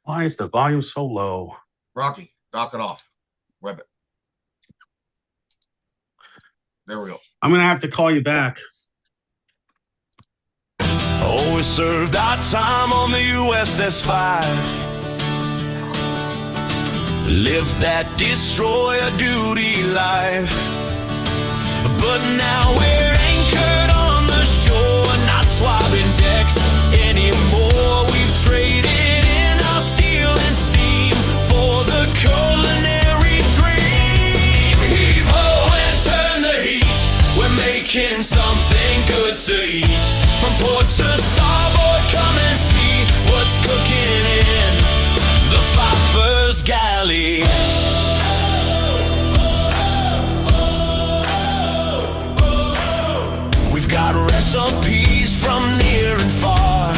Why is the volume so low? Rocky, knock it off. Web it. There we go. I'm gonna have to call you back. Oh, we served our time on the USS 5. Lived that destroyer duty life. But now we're anchored on the shore, not swabbing decks anymore. We've traded in our steel and steam for the culinary dream. Heave ho and turn the heat. We're making something good to eat. From port to starboard, come and see what's cooking in the Pfeiffer's galley. We've got recipes from near and far,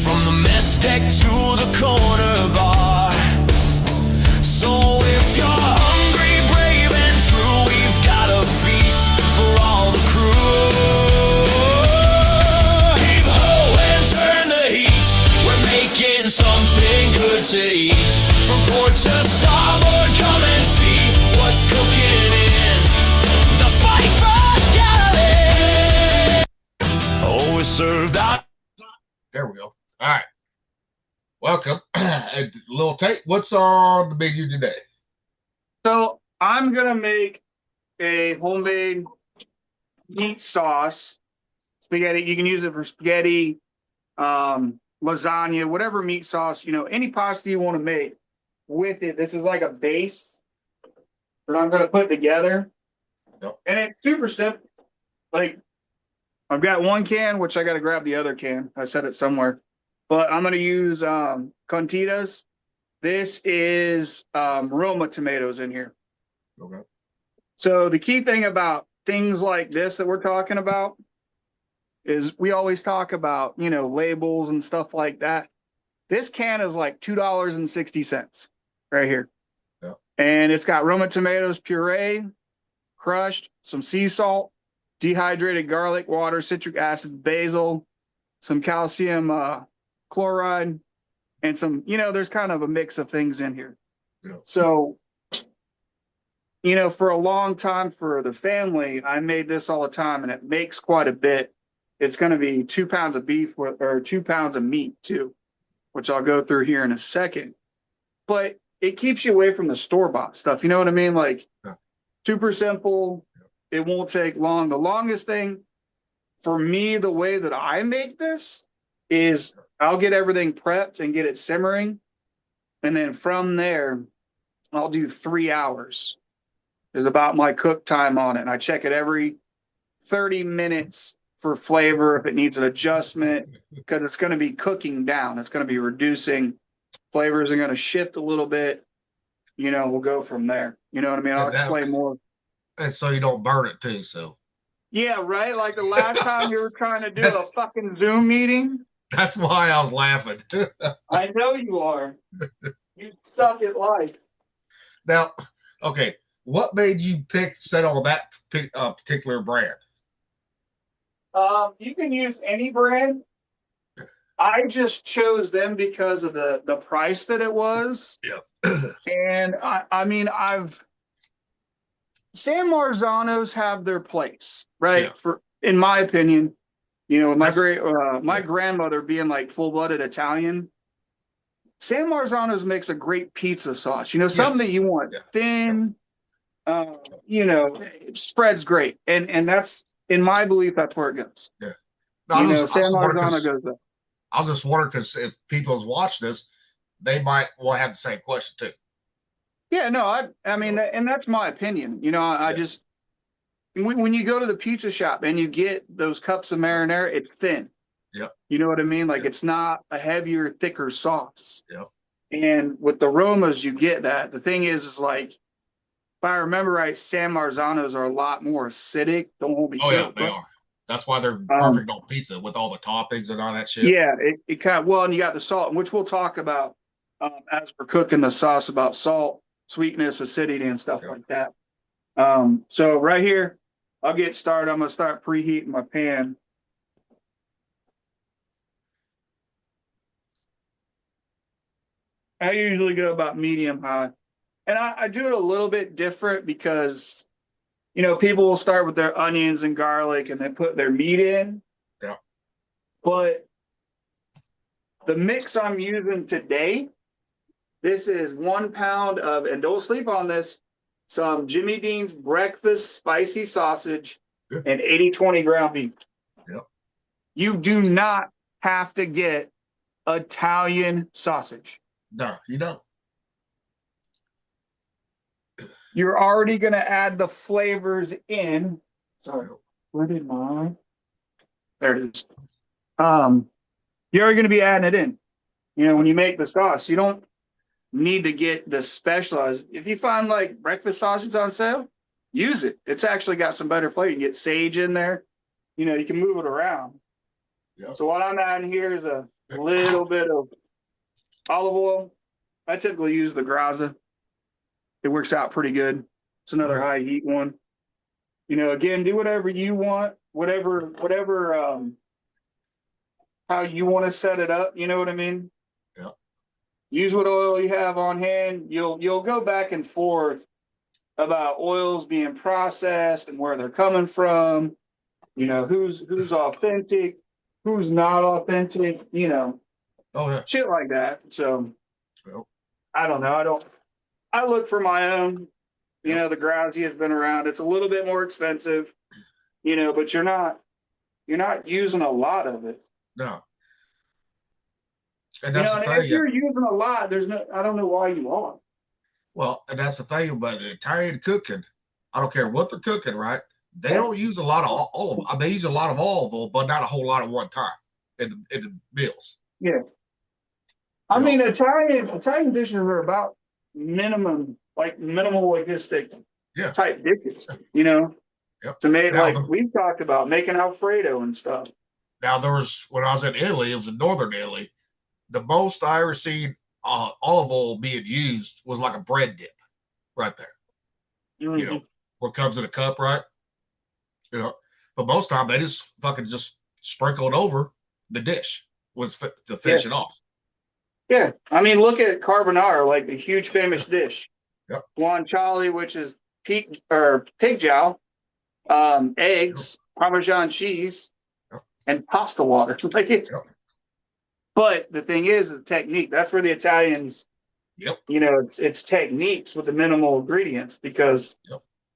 from the mess deck to the corner bar. So if you're hungry, brave and true, we've got a feast for all the crew. Heave ho and turn the heat. We're making something good to eat. From port to starboard, come and see what's cooking in the Pfeiffer's galley. Oh, we served out. There we go. All right. Welcome. Little Tate, what's on the menu today? So I'm gonna make a homemade meat sauce, spaghetti. You can use it for spaghetti, lasagna, whatever meat sauce, any pasta you want to make with it. This is like a base that I'm gonna put together. Yep. And it's super simple. Like, I've got one can, which I got to grab the other can. I said it somewhere, but I'm gonna use Contitas. This is Roma tomatoes in here. Okay. So the key thing about things like this that we're talking about is we always talk about, labels and stuff like that. This can is like $2.60 right here. Yeah. And it's got Roma tomatoes puree, crushed, some sea salt, dehydrated garlic, water, citric acid, basil, some calcium chloride, and some, there's kind of a mix of things in here. Yeah. So, for a long time for the family, I made this all the time, and it makes quite a bit. It's going to be 2 pounds of beef or 2 pounds of meat too, which I'll go through here in a second. But it keeps you away from the store-bought stuff. You know what I mean? Like, yeah. Super simple. Yeah. It won't take long. The longest thing for me, the way that I make this is I'll get everything prepped and get it simmering. And then from there, I'll do 3 hours is about my cook time on it. And I check it every 30 minutes for flavor if it needs an adjustment, because it's going to be cooking down. It's going to be reducing. Flavors are going to shift a little bit. We'll go from there. You know what I mean? I'll explain more. And so you don't burn it too, so. Yeah, right? Like the last time you were trying to do a fucking Zoom meeting. That's why I was laughing. I know you are. You suck at life. Now, okay, what made you set on that particular brand? You can use any brand. I just chose them because of the price that it was. Yeah. And I mean, San Marzanos have their place, right? Yeah. In my opinion, my grandmother being like full-blooded Italian, San Marzanos makes a great pizza sauce. Something that you want thin, it spreads great. And that's, in my belief, that's where it goes. Yeah. San Marzano goes there. I was just wondering, because if people's watch this, they might have the same question too. Yeah, no, I mean, and that's my opinion. I just, when you go to the pizza shop and you get those cups of marinara, it's thin. Yeah. You know what I mean? Like, it's not a heavier, thicker sauce. Yeah. And with the Romas, you get that. The thing is like, if I remember right, San Marzanos are a lot more acidic. Don't hold me to it. Oh, yeah, they are. That's why they're perfect on pizza with all the toppings and all that shit. Yeah, it kind of, well, and you got the salt, which we'll talk about as we're cooking the sauce, about salt, sweetness, acidity, and stuff like that. So right here, I'll get started. I'm going to start preheating my pan. I usually go about medium high. And I do it a little bit different because, people will start with their onions and garlic and then put their meat in. Yeah. But the mix I'm using today, this is 1 pound of, and don't sleep on this, some Jimmy Dean's breakfast spicy sausage and 80/20 ground beef. Yep. You do not have to get Italian sausage. No, you don't. You're already going to add the flavors in. Sorry, where did mine? There it is. You're already going to be adding it in. When you make the sauce, you don't need to get the specialized. If you find like breakfast sausage on sale, use it. It's actually got some better flavor. You can get sage in there. You can move it around. Yep. So what I'm adding here is a little bit of olive oil. I typically use the Graza. It works out pretty good. It's another high heat one. Again, do whatever you want, whatever how you want to set it up. You know what I mean? Yeah. Use what oil you have on hand. You'll go back and forth about oils being processed and where they're coming from. Who's authentic, who's not authentic. Oh yeah. Shit like that. So Well, I don't know. I look for my own. The Grazi has been around. It's a little bit more expensive, but you're not using a lot of it. no. And that's the And thing. if you're using a lot, I don't know why you are. Well, and that's the thing about Italian cooking. I don't care what they're cooking, right? They don't use a lot of olive. They use a lot of olive oil, but not a whole lot at one time in the meals. Yeah. I mean, Italian dishes are about minimalistic type dishes, Yep. to make, Now, like we've talked about, making Alfredo and stuff. Now, when I was in Italy, it was in northern Italy, the most I ever seen olive oil being used was like a bread dip right there. Mm-hmm. Where it comes in a cup, right? But most time they just fucking just sprinkle it over the dish to finish it off. Yeah. I mean, look at carbonara, like the huge famous dish. Yep. Guanciale, which is pig jowl, eggs, Parmesan cheese, and pasta water. But the thing is the technique. That's where the Italians, it's techniques with the minimal ingredients because,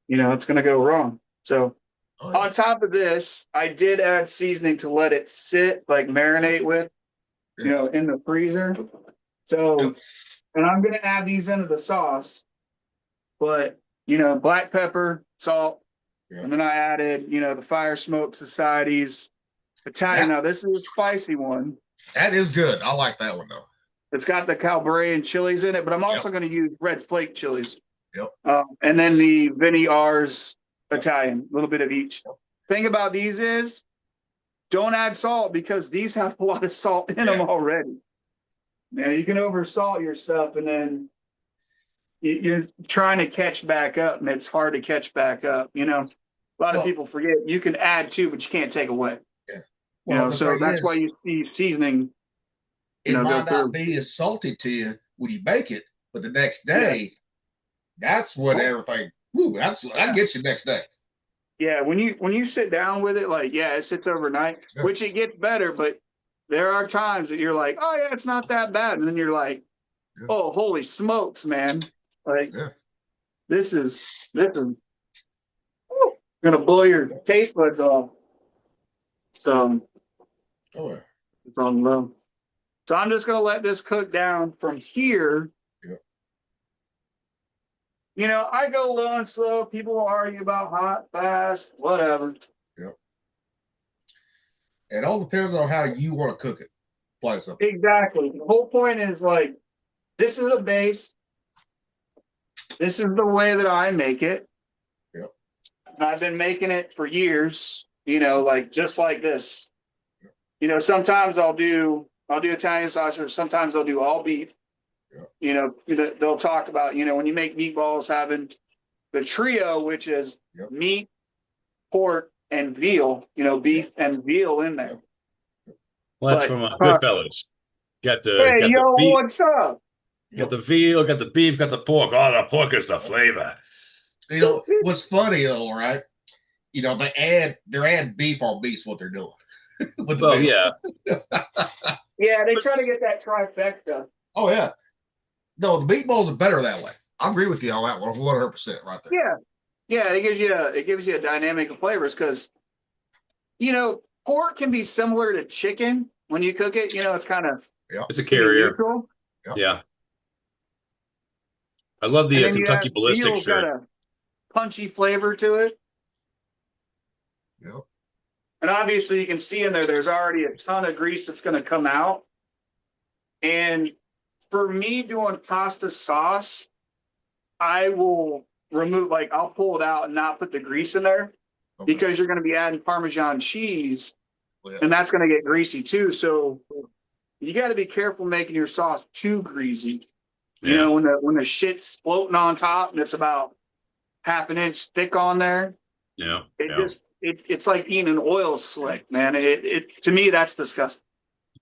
it's going to go wrong. So on top of this, I did add seasoning to let it sit, like marinate with, in the freezer. So, and I'm going to add these into the sauce, but, black pepper, salt, and then I added, the Fire Smoke Society's Italian. Now, this is a spicy one. That is good. I like that one, though. It's got the Calabrian chilies in it, but I'm also going to use red flake chilies. Yep. And then the Vinny R's Italian, a little bit of each. Thing about these is don't add salt because these have a lot of salt in them already. Now, you can over-salt your stuff, and then you're trying to catch back up, and it's hard to catch back up. A lot of people forget you can add to, but you can't take away. Yeah. Well, so that's why you see seasoning. It might not be as salty to you when you bake it, but the next day, that's when everything. That gets you next day. Yeah, when you sit down with it, it sits overnight, which it gets better, but there are times that you're like, oh yeah, it's not that bad, and then you're like, oh holy smokes, man! This is gonna blow your taste buds off. So it's on low. So I'm just gonna let this cook down from here. I go low and slow. People will argue about hot, fast, whatever. Yep. It all depends on how you want to cook it. Exactly. The whole point is this is a base. This is the way that I make it. Yep. And I've been making it for years, just like this. Yep. Sometimes I'll do Italian sausage, sometimes I'll do all beef. They'll talk about, when you make meatballs, having the trio, which is meat, pork, and veal, beef and veal in there. Well, that's from Goodfellas. Got the beef. What's up? Got the veal, got the beef, got the pork. Oh, the pork is the flavor. You know what's funny though, right? You know they're adding beef on beef. What they're doing with the Well, veal. yeah. Yeah, they try to get that trifecta. Oh yeah. No, the meatballs are better that way. I agree with you on that one, 100% right there. Yeah, yeah, it gives you a dynamic of flavors because pork can be similar to chicken when you cook it. It's kind of It's a carrier. neutral, Yeah. I love and the then you Kentucky have Ballistic veal's got shirt. a punchy flavor to it. Yep. And obviously, you can see in there, there's already a ton of grease that's going to come out. And for me doing pasta sauce, I will remove, like, I'll pull it out and not put the grease in there Okay. because you're going to be adding Parmesan cheese, Yeah. and that's going to get greasy too. So you got to be careful making your sauce too greasy. Yeah. When the shit's floating on top and it's about half an inch thick on there, Yeah. it's like eating an oil slick, man. It to me that's disgusting,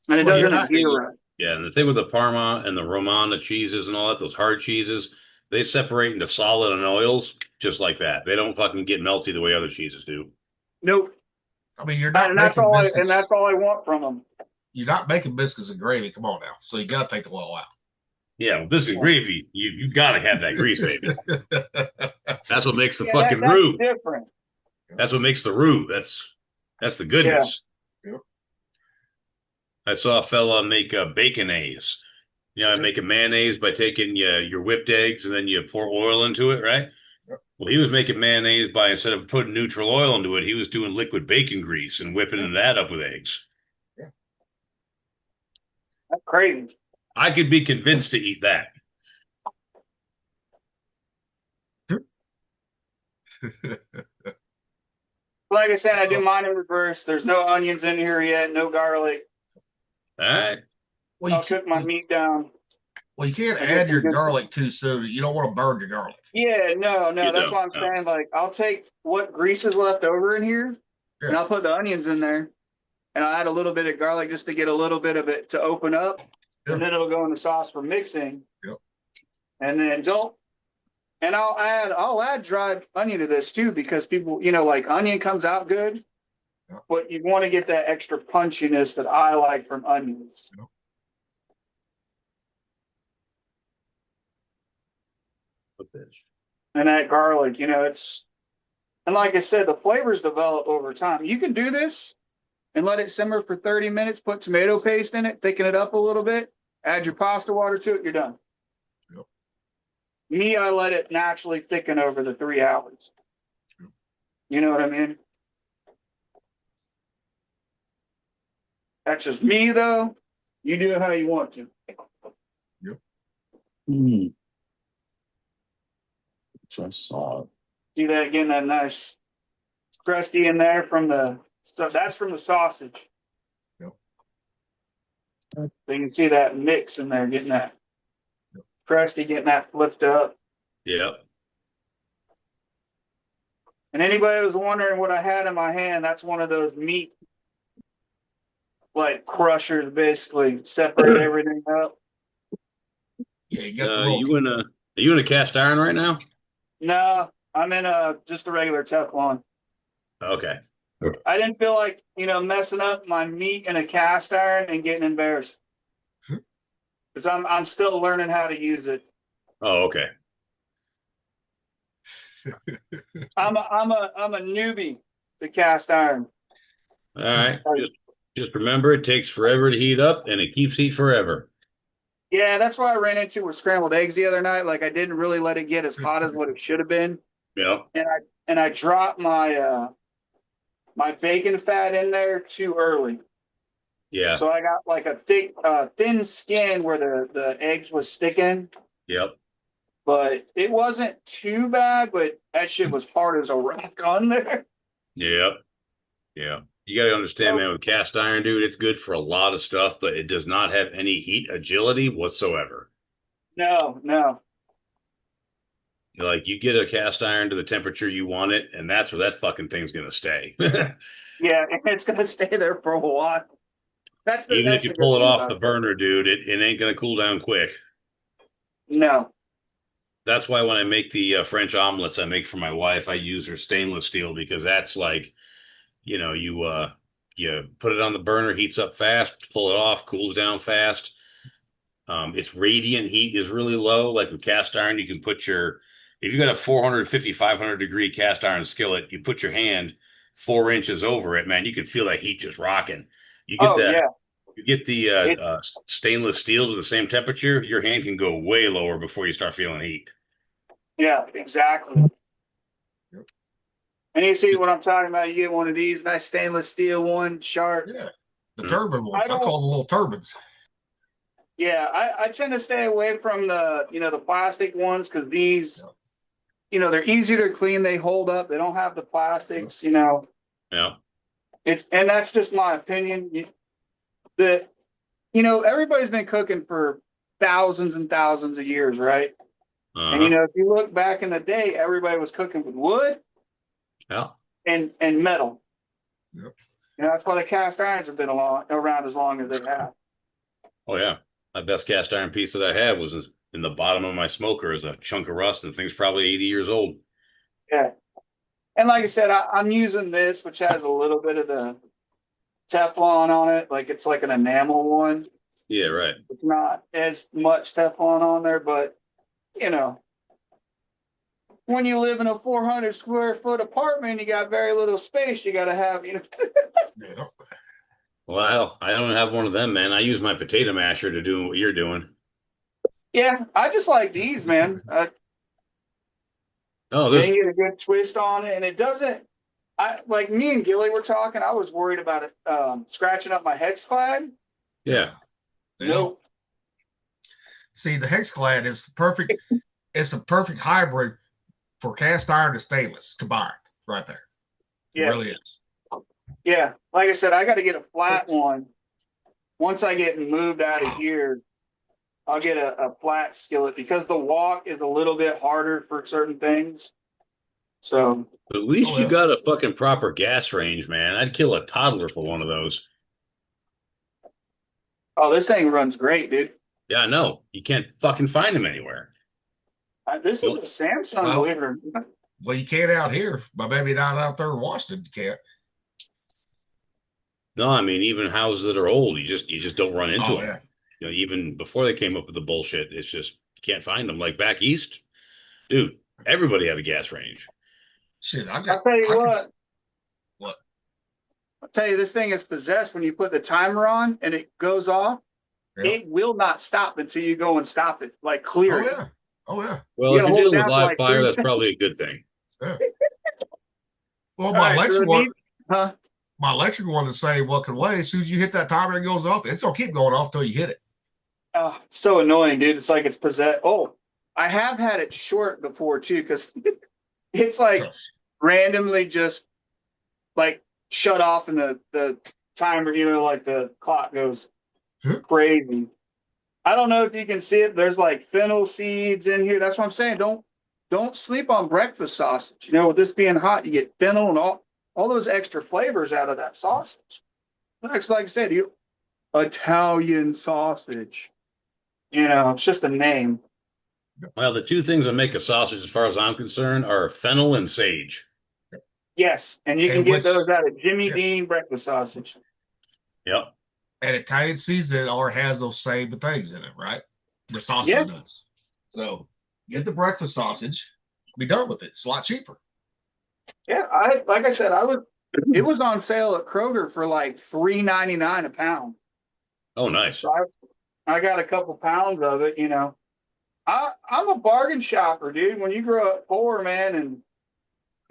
and it Well, you're doesn't not- adhere right. Yeah, and the thing with the Parma and the Romana cheeses and all that, those hard cheeses, they separate into solid and oils just like that. They don't fucking get melty the way other cheeses do. Nope. I mean, you're not And that's making all. biscuits. And that's all I want from them. You're not making biscuits and gravy. Come on now. So you got to take the oil out. Yeah, well, biscuit gravy, you got to have that grease, baby. That's what makes the Yeah, fucking that's roux. different. That's what makes the roux. That's the goodness. Yep. I saw a fella make baconaise. Make a mayonnaise by taking your whipped eggs and then you pour oil into it, right? Yep. Well, he was making mayonnaise by, instead of putting neutral oil into it, he was doing liquid bacon grease and whipping that up with eggs. Yeah. That's crazy. I could be convinced to eat that. Like I said, I do mine in reverse. There's no onions in here yet, no garlic. All right. Well, you I'll cook my meat down. Well, you can't add your garlic too soon. You don't want to burn your garlic. Yeah, no, You that's don't, what I'm no. saying. Like, I'll take what grease is left over in here, and Yeah. I'll put the onions in there, and I'll add a little bit of garlic just to get a little bit of it to open up, Yeah. and then it'll go in the sauce for mixing. Yep. And then I'll add dried onion to this too, because people, like onion comes out good, Yep. but you want to get that extra punchiness that I like from onions. Yep. And that garlic, and like I said, the flavors develop over time. You can do this and let it simmer for 30 minutes, put tomato paste in it, thicken it up a little bit, add your pasta water to it, you're done. Yep. Me, I let it naturally thicken over the 3 hours. Yep. You know what I mean? That's just me, though. You do it how you want to. Just saw it. See that again, that nice crusty in there that's from the sausage. Yep. So you can see that mix in there, getting that crusty, getting that flipped up. Yep. And anybody was wondering what I had in my hand, that's one of those meat crushers, basically separate everything up. Yeah, you got the little. Are you in a cast iron right now? No, I'm in just a regular Teflon. Okay. I didn't feel like, messing up my meat in a cast iron and getting embarrassed. Because I'm still learning how to use it. Oh, okay. I'm a newbie to cast iron. All right. Just remember, it takes forever to heat up, and it keeps heat forever. Yeah, that's what I ran into with scrambled eggs the other night. Like, I didn't really let it get as hot as what it should have been. Yeah. And I dropped my my bacon fat in there too early. Yeah. So I got like a thin skin where the eggs was sticking. Yep. But it wasn't too bad, but that shit was hard as a rock on there. Yep. Yeah. You got to understand, man, with cast iron, dude, it's good for a lot of stuff, but it does not have any heat agility whatsoever. No. Like, you get a cast iron to the temperature you want it, and that's where that fucking thing's going to stay. Yeah, and it's going to stay there for a while. Even if you pull it off the burner, dude, it ain't going to cool down quick. No. That's why when I make the French omelets I make for my wife, I use her stainless steel because that's like, you put it on the burner, heats up fast, pull it off, cools down fast. Its radiant heat is really low. Like with cast iron, you can put if you got a 450, 500-degree cast iron skillet, you put your hand 4 inches over it, man, you can feel that heat just rocking. You get Oh that, yeah. you get the It, stainless steel to the same temperature, your hand can go way lower before you start feeling heat. yeah, exactly. And you see what I'm talking about. You get one of these nice stainless steel one, sharp. Yeah, the Mhm. turbine I ones. I don't. call them little turbines. Yeah, I tend to stay away from the plastic ones because these, they're easier to clean. They hold up. They don't have the plastics. Yeah. And that's just my opinion. The everybody's been cooking for thousands and thousands of years, right? And Uh-huh. if you look back in the day, everybody was cooking with wood Yeah. and metal. Yep. That's why the cast irons have been around as long as they have. Oh yeah. My best cast iron piece that I had was in the bottom of my smoker as a chunk of rust, and the thing's probably 80 years old. Yeah. And like I said, I'm using this, which has a little bit of the Teflon on it. Like it's like an enamel one. Yeah, right. It's not as much Teflon on there, but you know, when you live in a 400 square foot apartment, you got very little space. You got to have, Yeah. Well, I don't have one of them, man. I use my potato masher to do what you're doing. Yeah, I just like these, man. Oh, They get a good twist on it, and it doesn't. I like me and Gilly were talking. I was worried about it scratching up my hex clad. yeah. They don't. See, the Hexclad is perfect. It's a perfect hybrid for cast iron and stainless combined, right there. It Yeah, really is. yeah. Like I said, I got to get a flat one. Once I get moved out of here, I'll get a flat skillet because the wok is a little bit harder for certain things. So, But at least Oh you yeah. got a fucking proper gas range, man. I'd kill a toddler for one of those. oh, this thing runs great, dude. Yeah, I know. You can't fucking find them anywhere. This is a Nope. Samsung, Well, believe it or not. Well, you can't out here, but maybe not out there in Washington. You can't. No, I mean even houses that are old, you just don't run into Oh them. yeah. Even before they came up with the bullshit, it's just you can't find them. Like back east, dude, everybody had a gas range. Shit, I I'll got. tell you I can. what. What? I'll tell you, this thing is possessed when you put the timer on and it goes off. Yeah. It will not stop until you go and stop it, like clear Oh it. yeah. Oh yeah. Well, You if gotta you're hold it dealing with down for live like fire, 3 that's seconds. probably a good thing. Yeah. Well, All right, so huh? my electric one is saying what can wait. As soon as you hit that timer, it goes off. It's gonna keep going off till you hit it. Oh, it's so annoying, dude. It's like it's possessed. Oh, I have had it short before too, because it's like randomly just like shut off and the timer, like the clock goes crazy. I don't know if you can see it. There's like fennel seeds in here. That's what I'm saying. Don't sleep on breakfast sausage. With this being hot, you get fennel and all those extra flavors out of that sausage. Like I said, Italian sausage. It's just a name. Well, the two things that make a sausage, as far as I'm concerned, are fennel and sage. Yes, and you can And get which, those out of Jimmy yeah. Dean breakfast sausage. Yep. And Italian season or has those same things in it, right? The sausage Yeah. does. So get the breakfast sausage, be done with it. It's a lot cheaper. Yeah, like I said, it was on sale at Kroger for like $3.99 a pound. Oh, nice. So I got a couple pounds of it, I'm a bargain shopper, dude. When you grow up poor, man, and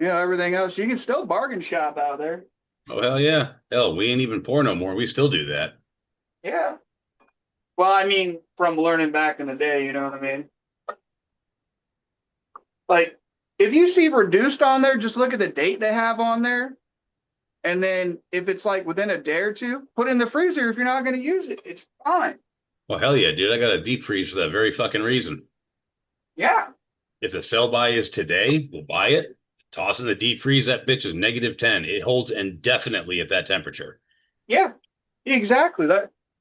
everything else, you can still bargain shop out there. Oh, hell yeah. Hell, we ain't even poor no more. We still do that. Yeah. Well, I mean, from learning back in the day, you know what I mean? Like, if you see reduced on there, just look at the date they have on there. And then if it's like within a day or two, put it in the freezer if you're not going to use it. It's fine. Well, hell yeah, dude. I got a deep freeze for that very fucking reason. Yeah. If the sell by is today, we'll buy it. Toss in the deep freeze. That bitch is -10. It holds indefinitely at that temperature. Yeah. Exactly.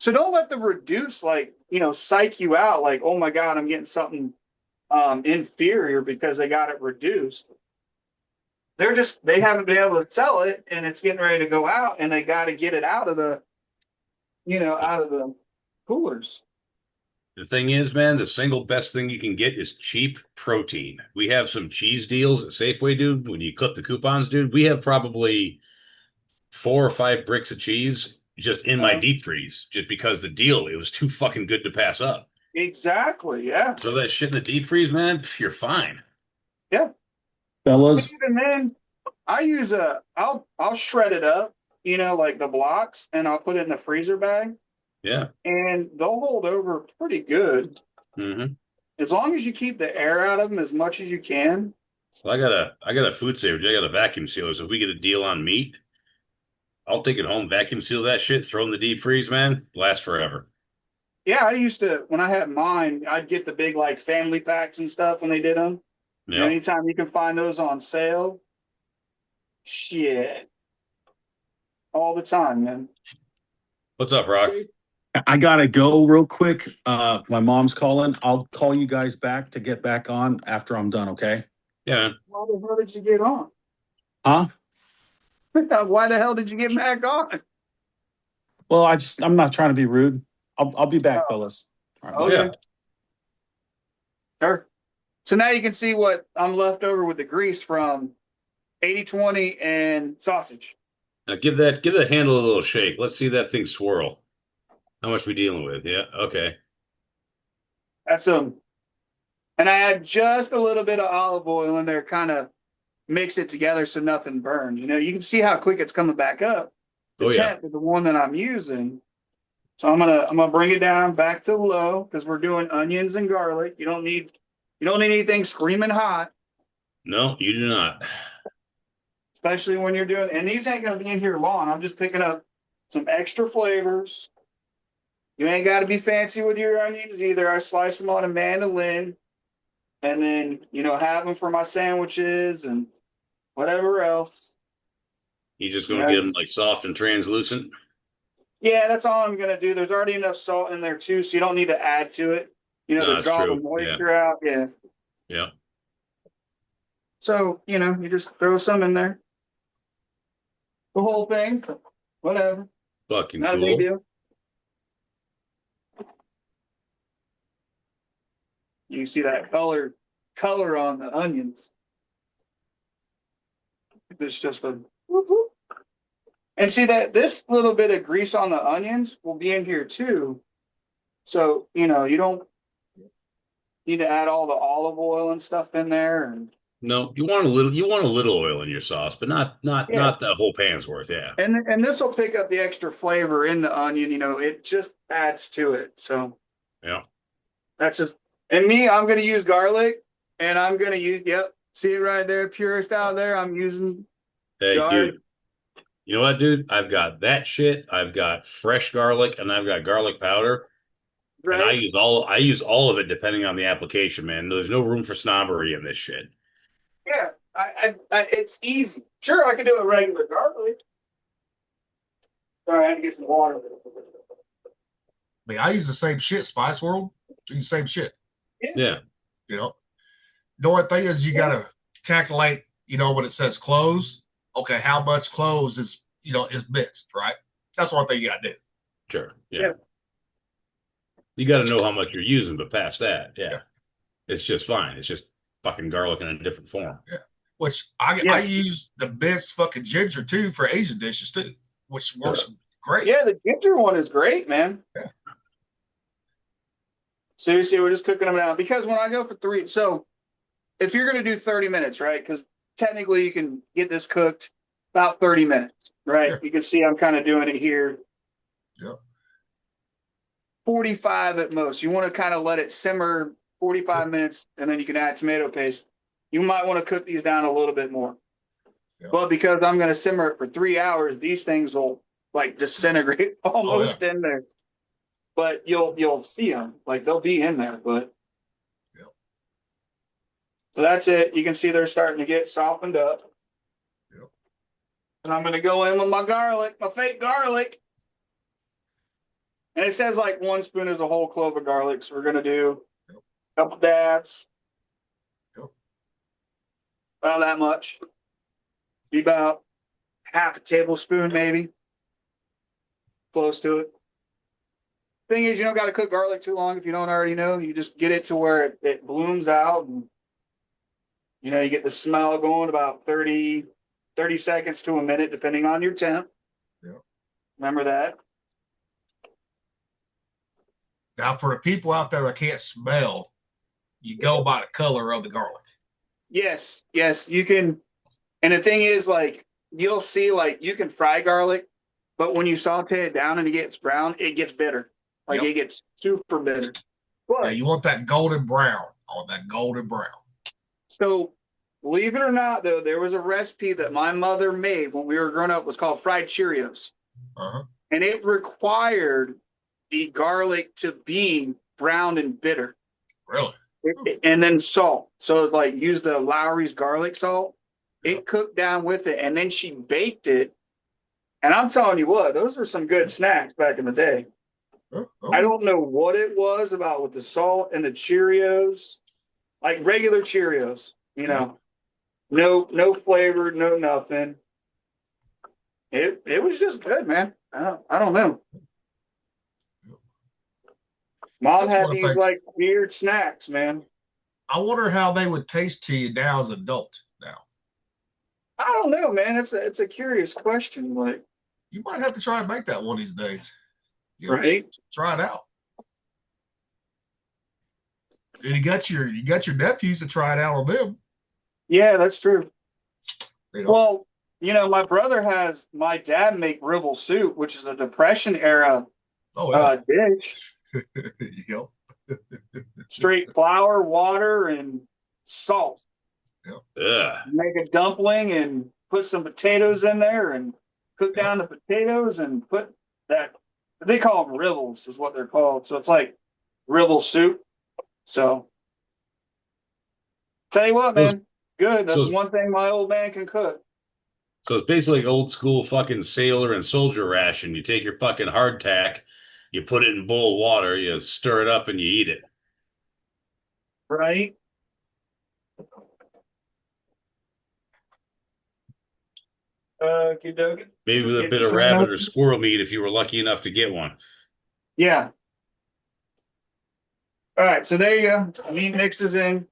So don't let the reduce psych you out. Like, oh my God, I'm getting something inferior because they got it reduced. They haven't been able to sell it, and it's getting ready to go out, and they got to get it out of the coolers. The thing is, man, the single best thing you can get is cheap protein. We have some cheese deals at Safeway, dude. When you clip the coupons, dude, we have probably 4 or 5 bricks of cheese just in my deep freeze, just because the deal, it was too fucking good to pass up. Exactly. Yeah. Throw that shit in the deep freeze, man. You're fine. Yeah. Fellas, And then I'll shred it up, like the blocks, and I'll put it in the freezer bag, Yeah. and they'll hold over pretty good Mm-hmm. as long as you keep the air out of them as much as you can. Well, I got a food saver. I got a vacuum sealer. So if we get a deal on meat, I'll take it home, vacuum seal that shit, throw it in the deep freeze, man. Lasts forever. Yeah, I used to when I had mine, I'd get the big like family packs and stuff when they did them. Yeah. Anytime you can find those on sale, shit, all the time, man. What's up, Rock? I gotta go real quick. My mom's calling. I'll call you guys back to get back on after I'm done, okay? Yeah, man. Why the hell did you get on? Huh? Why the hell did you get back on? Well, I'm not trying to be rude. I'll be back, Oh. fellas. All right, Oh, bye. yeah. Sure. So now you can see what I'm left over with the grease from 80/20 and sausage. Now give that handle a little shake. Let's see that thing swirl. How much we dealing with? Yeah, okay. That's and I add just a little bit of olive oil in there, kind of mix it together so nothing burns. You can see how quick it's coming back up. The Oh, yeah. temp is the one that I'm using. So I'm gonna bring it down back to low because we're doing onions and garlic. You don't need anything screaming hot, No, you do not. especially when you're doing. And these ain't gonna be in here long. I'm just picking up some extra flavors. You ain't got to be fancy with your onions either. I slice them on a mandolin, and then have them for my sandwiches and whatever else. You just gonna get them like soft and translucent? Yeah, that's all I'm gonna do. There's already enough salt in there too, so you don't need to add to it. No, To that's draw true. the moisture out. Yeah. Yeah. So you just throw some in there. The whole thing, whatever. Fucking Not a big cool. deal. You see that color on the onions. It's just a whoop, whoop. And see that this little bit of grease on the onions will be in here too. So, you don't need to add all the olive oil and stuff in there. And No, you want a little oil in your sauce, but not the whole pan's worth. Yeah. and this will pick up the extra flavor in the onion. It just adds to it. So Yeah. that's just, and me, I'm going to use garlic, and I'm going to use, see it right there, purist out there. I'm using Hey, jarred. dude. You know what, dude? I've got that shit. I've got fresh garlic, and I've got garlic powder. Right? And I use all of it depending on the application, man. There's no room for snobbery in this shit. Yeah, it's easy. Sure, I could do a regular garlic. Sorry, I had to get some water. I mean, I use the same shit, Spice World. Use the same shit. Yeah. The only thing is you gotta calculate, when it says close, okay, how much close is minced, right? That's one thing you gotta do. Sure. Yeah. You got to know how much you're using, but past that, yeah. It's just fine. It's just fucking garlic in a different form. Yeah. Which I use the minced fucking ginger too for Asian dishes too, which works great. Yeah, the ginger one is great, man. Yeah. Seriously, we're just cooking them now because when I go for 3, so if you're going to do 30 minutes, right? Because technically you can get this cooked about 30 minutes, right? Yeah. You can see I'm kind of doing it here. Yep. 45 at most. You want to kind of let it simmer 45 minutes, and then you can add tomato paste. You might want to cook these down a little bit more. Yep. But because I'm going to simmer it for 3 hours, these things will like disintegrate almost in there. But you'll see them, like they'll be in there. But so that's it. You can see they're starting to get softened up. Yep. And I'm going to go in with my garlic, my fake garlic. And it says like 1 spoon is a whole clove of garlic. So we're going to do Yep. a couple dabs. Yep. About that much. Be about half a tablespoon, maybe. Close to it. Thing is, you don't got to cook garlic too long if you don't already know. You just get it to where it blooms out, and you know you get the smell going about 30 seconds to a minute, depending on your temp. Yep. Remember that. Now, for the people out there that can't smell, you go by the color of the garlic. Yes, you can. And the thing is, like, you'll see, like, you can fry garlic, but when you saute it down and it gets brown, it gets bitter. Like, Yep. it gets super bitter. Yeah, But you want that golden brown. Oh, that golden brown. so, believe it or not, though, there was a recipe that my mother made when we were growing up. It was called fried Cheerios. Uh-huh. And it required the garlic to be brown and bitter. Really? And then salt. So, like, use the Lowry's garlic salt. Yep. It cooked down with it, and then she baked it. And I'm telling you what, those were some good snacks back in the day. Oh, I don't know what it was about with the salt and the Cheerios, like regular Cheerios, you know, no flavor, no nothing. It was just good, man. I don't know. Mom That's had one of the these things. like weird snacks, man. I wonder how they would taste to you now as an adult. Now, I don't know, man. It's a curious question, like, you might have to try and make that one of these days. You know, right? try it out. And you got your nephews to try it out on them. Yeah, that's true. You know? Well, you know, my brother has my dad make ribble soup, which is a Depression era Oh yeah. dish. You know. Straight flour, water, and salt. Ugh. Make a dumpling and put some potatoes in there and cook down the potatoes and put that. They call them ribbles, is what they're called. So it's like ribble soup. So tell you what, man, good. That's So- one thing my old man can cook. So it's basically like old school fucking sailor and soldier ration. You take your fucking hardtack, you put it in boiled water, you stir it up, and you eat it. Right? Okey-dokey. Maybe with a bit of rabbit or squirrel meat if you were lucky enough to get one. Yeah. All right, so there you go. Meat mixes in,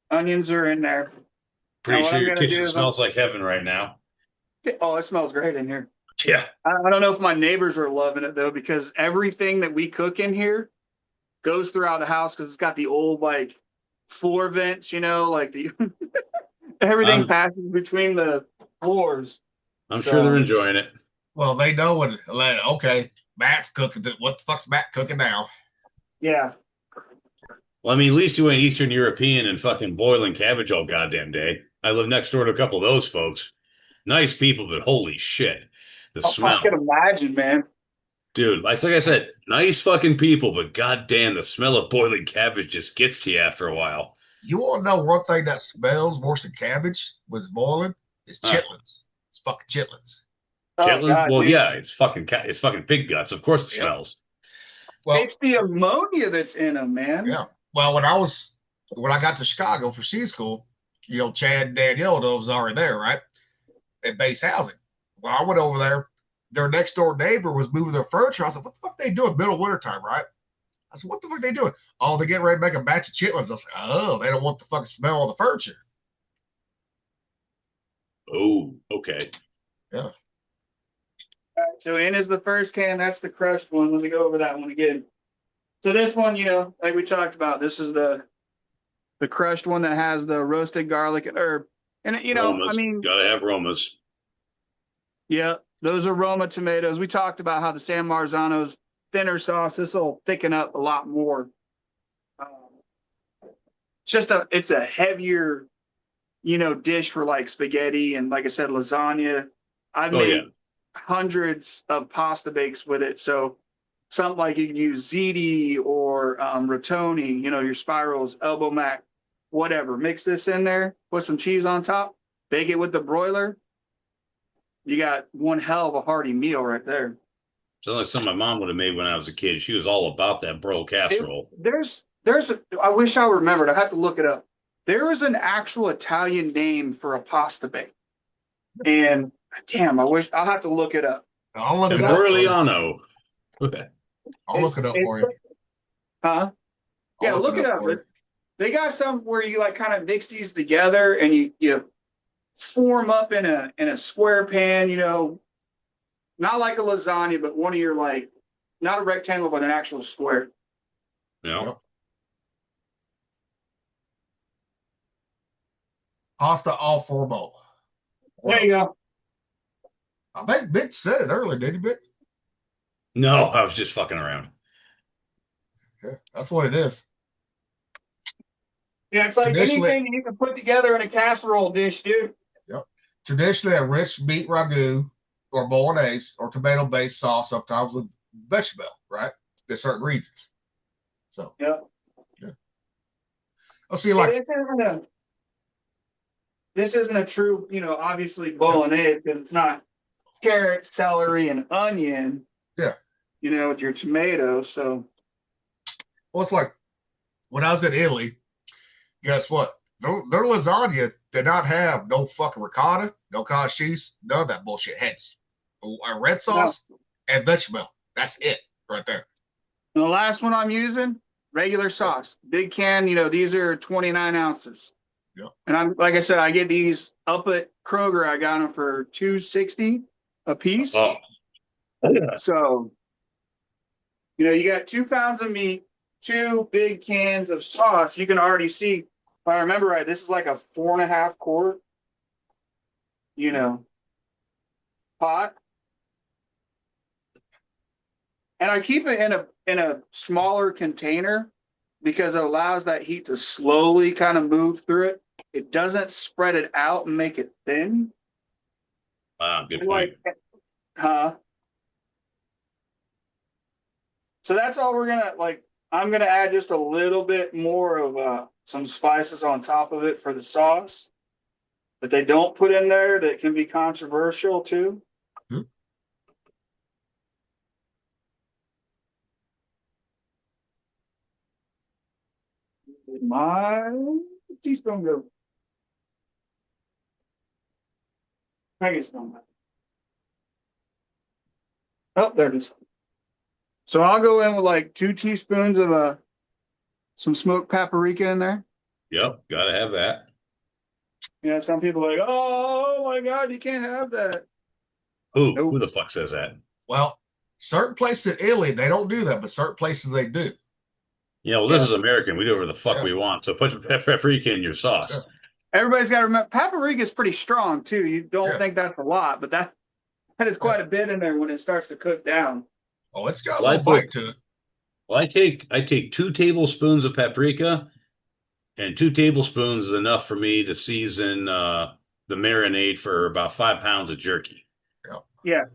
onions are in there. Pretty Now, what sure I'm your gonna do kitchen is smells like heaven right now. Oh, it smells great in here. Yeah. I don't know if my neighbors are loving it though, because everything that we cook in here goes throughout the house because it's got the old like floor vents, you know, like the everything passes between the floors. I'm sure they're enjoying it. Well, they know what. Like, okay, Matt's cooking. What the fuck's Matt cooking now? Yeah. Well, I mean, at least you ain't Eastern European and fucking boiling cabbage all goddamn day. I live next door to a couple of those folks. Nice people, but holy shit. The smell. I can imagine, man. Dude, like I said, nice fucking people, but goddamn, the smell of boiling cabbage just gets to you after a while. You want to know one thing that smells worse than cabbage was boiling? It's chitlins. It's fucking chitlins. Chitlins? God, well, dude. yeah, it's fucking pig guts. Of course it smells. Well, It's the ammonia that's in them, man. yeah. Well, when I got to Chicago for C school, you know, Chad and Danielle was already there, right? At base housing. When I went over there, their next door neighbor was moving their furniture. I said, what the fuck are they doing middle of winter time, right? I said, what the fuck are they doing? Oh, they're getting ready to make a batch of chitlins. I was like, oh, they don't want the fucking smell of the furniture. Oh, okay. Yeah. All right, so in is the first can. That's the crushed one. Let me go over that one again. So this one, you know, like we talked about, this is the crushed one that has the roasted garlic and herb. And, you know, Romas. I mean, Gotta have Romas. yeah, those are Roma tomatoes. We talked about how the San Marzano's thinner sauce, this will thicken up a lot more. It's a heavier, you know, dish for like spaghetti and, like I said, lasagna. I've made hundreds of pasta bakes with it. So something like you can use ziti or rotoni, you know, your spirals, elbow mac, whatever. Mix this in there, put some cheese on top, bake it with the broiler. You got one hell of a hearty meal right there. Sounds like something my mom would have made when I was a kid. She was all about that bro casserole. I wish I remembered. I have to look it up. There is an actual Italian name for a pasta bake. And damn, I'll have to look it up. I'll look it up. Embriliano. I'll look it up for you. Huh? Yeah, look it up. They got some where you like kind of mix these together and you form up in a square pan, not like a lasagna, but one of your like not a rectangle, but an actual square. Yeah. Pasta al forno. There you go. I think Mitch said it earlier, didn't he, Mitch? No, I was just fucking around. Yeah, that's what it is. Yeah, it's like anything you can put together in a casserole dish, dude. Yep. Traditionally, a rich meat ragu or bolognese or tomato-based sauce, sometimes with bechamel, right? In certain regions. So, yeah. I'll see, like, this isn't a true, obviously bolognese because it's not carrot, celery, and onion. Yeah. With your tomato. So, well, it's like when I was in Italy. Guess what? Their lasagna did not have no fucking ricotta, no cottage cheese, none of that bullshit. Hence, a red sauce and bechamel. That's it right there. And the last one I'm using, regular sauce, big can. These are 29 ounces. Yeah. And like I said, I get these up at Kroger. I got them for $2.60 a piece. Oh. So, you got 2 pounds of meat, 2 big cans of sauce. You can already see. If I remember right, this is like a 4.5 quart, pot. And I keep it in a smaller container because it allows that heat to slowly kind of move through it. It doesn't spread it out and make it thin. Wow, good point. So that's all we're gonna like. I'm gonna add just a little bit more of some spices on top of it for the sauce that they don't put in there that can be controversial too. Hmm. My teaspoon go. I guess not. Oh, there it is. So I'll go in with like 2 teaspoons of some smoked paprika in there. Yep, gotta have that. Some people are like, oh my God, you can't have that. Who the fuck says that? Well, certain places in Italy, they don't do that, but certain places they do. Yeah, well, this is American. We do whatever the fuck we want. So put paprika in your sauce. Yeah. Everybody's got to remember, paprika is pretty strong too. You don't think that's a lot, but that is quite a bit in there when it starts to cook down. Oh, it's got a little bite to it. Well, I take 2 tablespoons of paprika, and 2 tablespoons is enough for me to season the marinade for about 5 pounds of jerky. Yeah.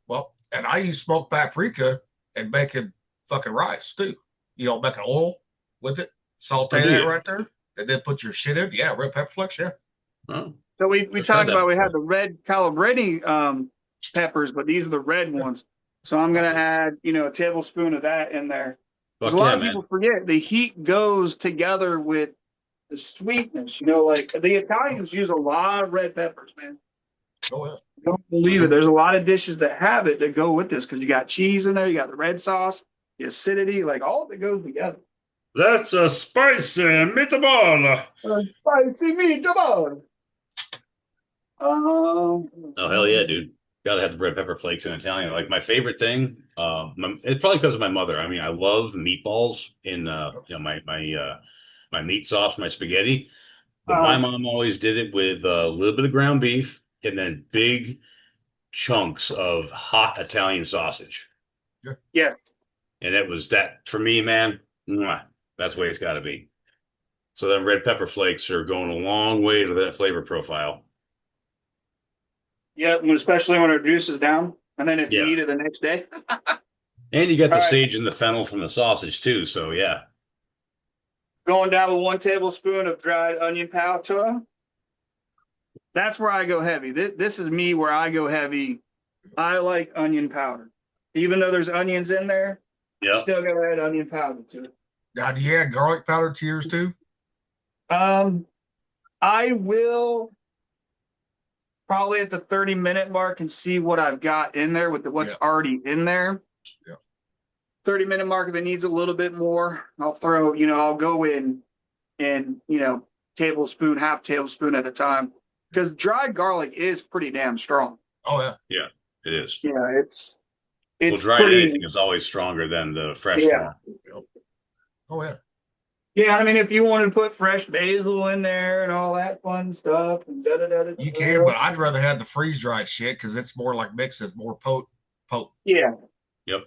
Well, and I use smoked paprika and making fucking rice too. Making oil with it, saute that right there, and then put your shit in. Yeah, red pepper flakes. Yeah. Oh, so we talked about we had the red calabrese peppers, but these are the red ones. So I'm gonna add a tablespoon of that in there. Because a lot of people forget the heat goes together with the sweetness. Like the Italians use a lot of red peppers, man. Oh yeah. Don't believe it. There's a lot of dishes that have it that go with this because you got cheese in there, you got the red sauce, the acidity, like all of it goes together. That's a spicy meatball. Spicy meatball. Oh hell yeah, dude! Gotta have the red pepper flakes in Italian. Like my favorite thing. It's probably because of my mother. I mean, I love meatballs in my meat sauce, my spaghetti. But my mom always did it with a little bit of ground beef and then big chunks of hot Italian sausage. Yeah. And it was that for me, man. That's the way it's got to be. So then red pepper flakes are going a long way to that flavor profile. Yeah, especially when it reduces down, and then if you eat it the next day. And you got the sage and the fennel from the sausage too, so yeah. Going down with 1 tablespoon of dried onion powder. That's where I go heavy. This is me where I go heavy. I like onion powder. Even though there's onions in there, Yeah. still gotta add onion powder to it. Now, do you add garlic powder to yours too? I will probably at the 30-minute mark and see what I've got in there with what's already in there. Yeah. 30-minute mark, if it needs a little bit more, I'll throw, I'll go in and, tablespoon, half tablespoon at a time. Because dried garlic is pretty damn strong. Oh yeah. Yeah, it is. Yeah, it's Well, dried pretty, anything is always stronger than the fresh yeah. form. Oh yeah. Yeah, I mean, if you wanted to put fresh basil in there and all that fun stuff, and you can, but I'd rather have the freeze dried shit because it's more like mixes, more potent. Yeah. Yep.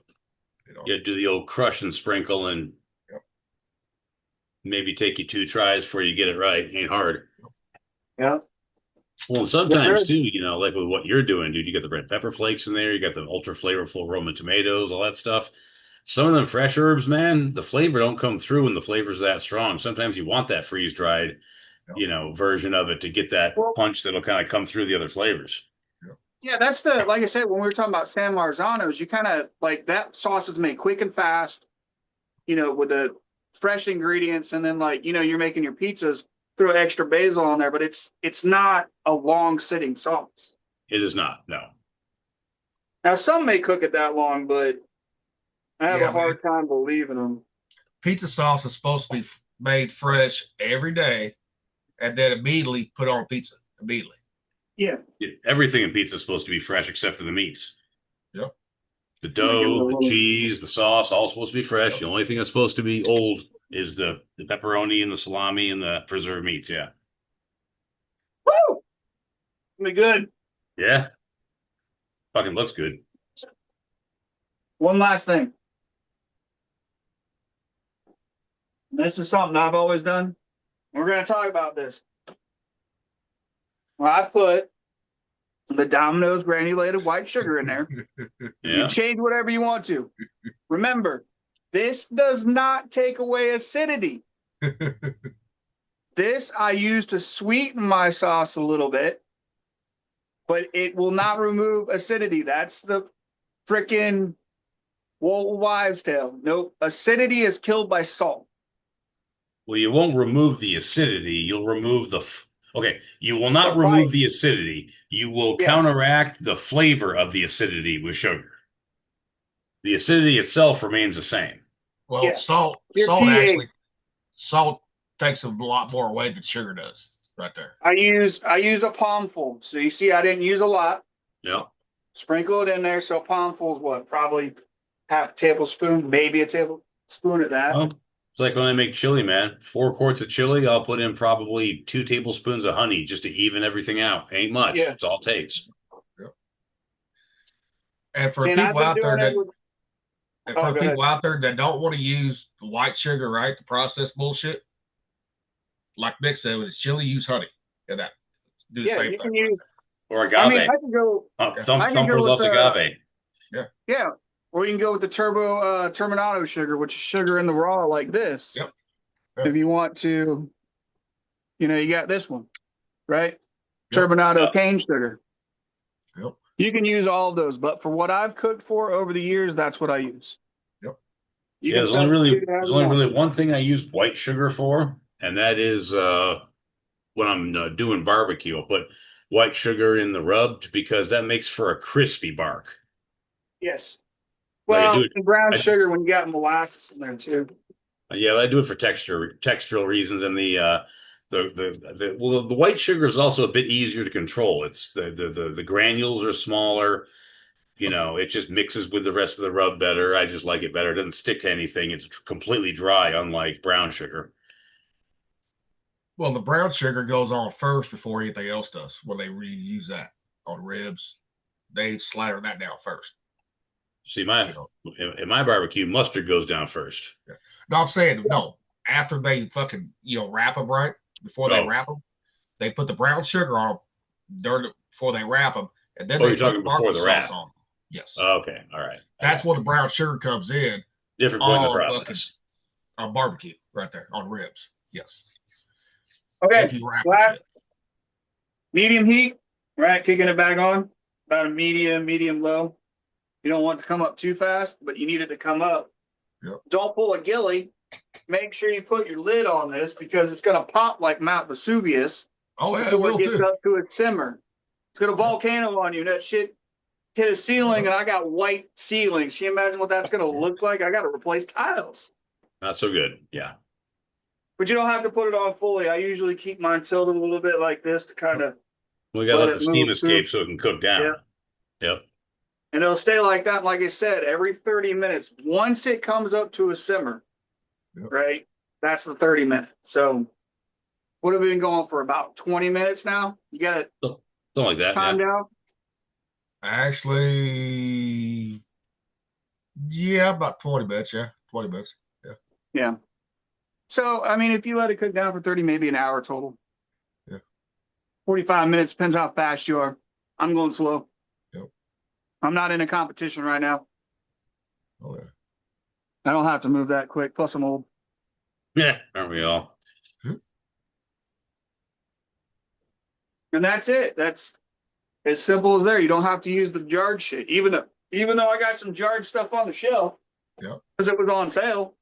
Yeah, do the old crush and sprinkle, and maybe take you 2 tries before you get it right. Ain't hard. Yeah. Well, sometimes too, like with what you're doing, dude, you got the red pepper flakes in there, you got the ultra flavorful Roma tomatoes, all that stuff. Some of them fresh herbs, man, the flavor don't come through when the flavor's that strong. Sometimes you want that freeze dried, version of it to get that punch that'll kind of come through the other flavors. Yeah, that's like I said, when we were talking about San Marzanos, you kind of like that sauce is made quick and fast, with the fresh ingredients. And then you're making your pizzas, throw extra basil on there, but it's not a long sitting sauce. It is not, no. Now, some may cook it that long, but I have a hard time believing them. Pizza sauce is supposed to be made fresh every day and then immediately put on pizza. Immediately. Yeah. Everything in pizza is supposed to be fresh except for the meats. Yep. The dough, the cheese, the sauce, all supposed to be fresh. Yep. The only thing that's supposed to be old is the pepperoni and the salami and the preserved meats. Yeah. Woo! Be good. Yeah. Fucking looks good. One last thing. This is something I've always done. We're going to talk about this. Well, I put the Domino's granulated white sugar in there. You change whatever you want to. Remember, this does not take away acidity. This I use to sweeten my sauce a little bit, but it will not remove acidity. That's the frickin' wives' tale. Nope. Acidity is killed by salt. Well, you won't remove the acidity. You'll remove you will not remove the acidity. You will counteract the flavor of the acidity with sugar. The acidity itself remains the same. Well, salt takes a lot more away than sugar does right there. I use a palmful. So you see, I didn't use a lot. Yeah. Sprinkle it in there. So a palmful is what? Probably half a tablespoon, maybe a tablespoon of that. Well, it's like when I make chili, man. 4 quarts of chili, I'll put in probably 2 tablespoons of honey just to even everything out. Ain't much. Yeah. It's all it takes. Yep. And for people out there that don't want to use white sugar, right, the processed bullshit, like Nick said, with his chili, use honey. And that do the same thing. Or agave. I mean, I can go. Thumper loves agave. Yeah. Yeah. Or you can go with the Terminato sugar, which is sugar in the raw like this. Yep. If you want to, you got this one, right? Yep. Terminato cane sugar. Yep. You can use all of those, but for what I've cooked for over the years, that's what I use. Yep. There's only really one thing I use white sugar for, and that is when I'm doing barbecue. I'll put white sugar in the rub because that makes for a crispy bark. Yes. Well, brown sugar when you got molasses in there too. Yeah, I do it for textural reasons, and the white sugar is also a bit easier to control. It's the granules are smaller. It just mixes with the rest of the rub better. I just like it better. It doesn't stick to anything. It's completely dry, unlike brown sugar. Well, the brown sugar goes on first before anything else does. When they reuse that on ribs, they slather that down first. See, in my barbecue, mustard goes down first. Yeah. No, I'm saying after they fucking wrap them right before they wrap them, they put the brown sugar on them before they wrap them, and then they put the barbecue sauce on. Yes. Okay. All right. That's when the brown sugar comes in. Different point in the process. On barbecue, right there on ribs. Yes. Okay. If you wrap medium heat, right? Kicking it back on about a medium low. You don't want it to come up too fast, but you need it to come up. Yep. Don't pull a gilly. Make sure you put your lid on this because it's going to pop like Mount Vesuvius Oh, yeah, it before it will gets too. up to a simmer. It's got a volcano on you. That shit hit a ceiling, and I got white ceilings. Can you imagine what that's going to look like? I got to replace tiles. Not so good. Yeah. But you don't have to put it on fully. I usually keep mine tilted a little bit like this to kind of We got to let let it the steam move through. escape so it can cook Yeah. down. Yep. And it'll stay like that, like I said, every 30 minutes. Once it comes up to a simmer, Yep. right? That's the 30 minutes. So what have we been going for? About 20 minutes now? You got it Something like that. timed Yeah. out? Actually, yeah, about 20 minutes. Yeah, 20 minutes. Yeah. So, I mean, if you let it cook down for 30, maybe an hour total. Yeah. 45 minutes, depends how fast you are. I'm going slow. Yep. I'm not in a competition right now. Oh, yeah. I don't have to move that quick. Plus, I'm old. Yeah. Aren't we all? And that's it. That's as simple as there. You don't have to use the jarred shit. Even though I got some jarred stuff on the shelf, Yep. because it was on sale.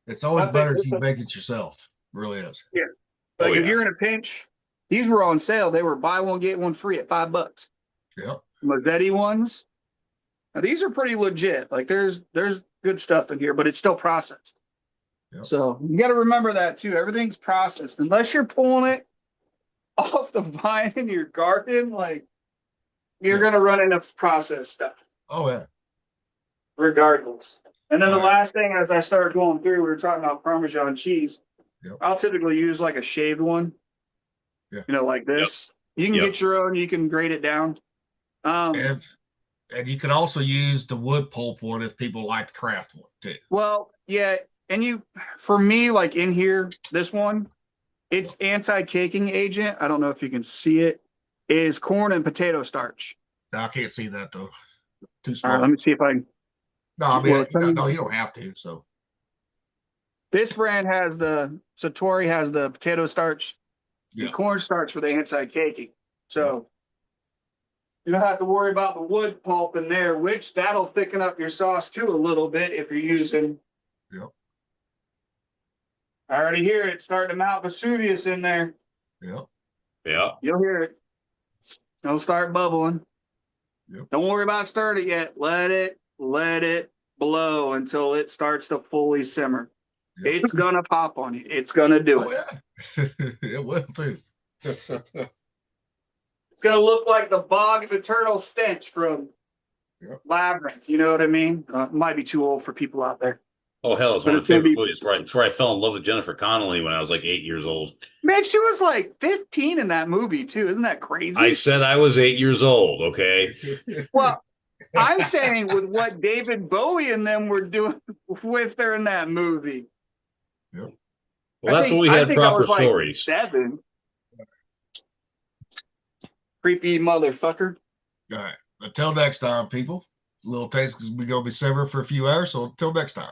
It's always I think better if this you is- make it yourself. It really is. Yeah. Like Oh, if yeah. you're in a pinch, these were on sale. They were buy one get one free at $5. Yep. Mazzetti ones. Now these are pretty legit. Like there's good stuff in here, but it's still processed. Yep. So you got to remember that too. Everything's processed. Unless you're pulling it off the vine in your garden, like you're Yeah. gonna run into processed stuff Oh, yeah. regardless. And then the All right. last thing, as I started going through, we were talking about Parmesan cheese. Yep. I'll typically use like a shaved one. Yeah. You know, like this. You can Yep. get your own. You can grate it down. And you can also use the wood pulp one if people like the craft one too. Well, yeah, and for me, like in here, this one, it's anti-caking agent. I don't know if you can see it. Is corn and potato starch. I can't see that though. Too All small. right, let me see if I can. No, I mean, Well, no, you don't have to. So, This brand has the Satori has the potato starch, yeah. the corn starch for the anti-caking. So you don't have to worry about the wood pulp in there, which that'll thicken up your sauce too a little bit if you're using. Yep. I already hear it starting to mount Vesuvius in there. Yep. Yeah. You'll hear it. It'll start bubbling. Yep. Don't worry about stirring it yet. Let it blow until it starts to fully simmer. Yep. It's gonna pop on you. It's gonna do Oh, it. yeah. It will too. It's gonna look like the bog of eternal stench from Yep. Labyrinth. You know what I mean? Might be too old for people out there. Oh, hell, it's But one of it's my gonna favorite be- movies. It's where I fell in love with Jennifer Connelly when I was like 8 years old. Man, she was like 15 in that movie too. Isn't that crazy? I said I was 8 years old, okay? Well, I'm saying with what David Bowie and them were doing with her in that movie. Well, that's when we I had think I proper was like stories. 7. Creepy motherfucker. All right. Until next time, people. Little Tates is going to be severing for a few hours. So until next time.